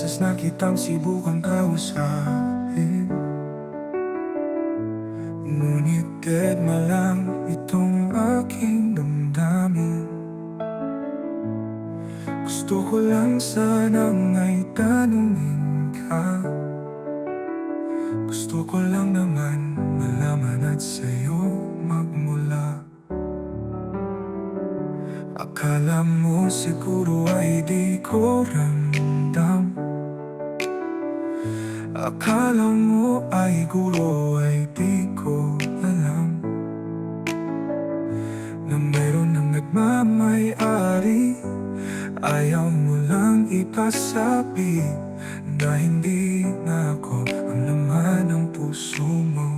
beses na kitang sibukan kausapin, ngunit deadma lang itong aking damdamin. Gusto ko lang sanang ay tanungin ka, gusto ko lang naman malaman at sa'yo magmula. Akala mo siguro ay di ko ramdam, akala mo ay guro ay di ko alam, na mayroon ng nagmamay-ari. Ayaw mo lang ipasabi na hindi na ako ang laman ng puso mo.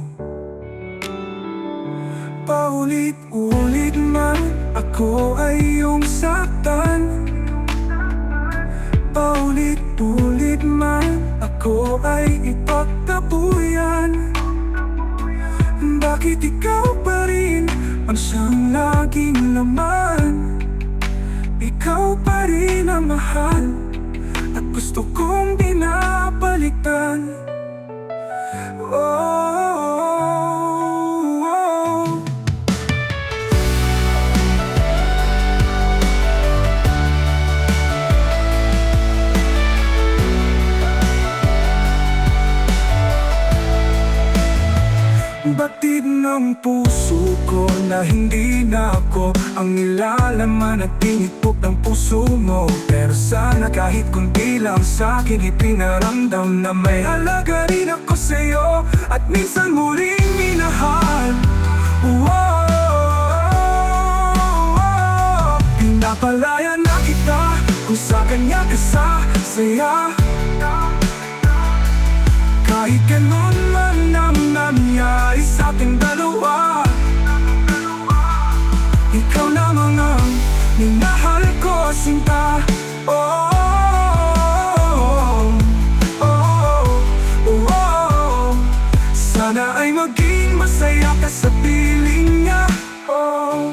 Paulit-ulit man ako ay iyong saktan, paulit-ulit man ako ay ipagtabuyan. Bakit ikaw pa rin ang siyang laging laman? Ikaw pa rin ang mahal at gusto kong binabalikan. Oh, batid ng puso ko na hindi na ako ang nilalaman at tinipok ng puso mo. Pero sana kahit kunti lang sa'kin ipinaramdam na may halaga rin ako sa'yo at minsan mo rin minahal. Pinapalaya na kita kung sa kanya ka sasaya, kahit ganun man ang nangyari sa ating dalawa. Ikaw lamang ang minahal ko, sinta. Oh, oh, oh, oh, oh. Sana ay maging masaya ka sa piling niya. Oh.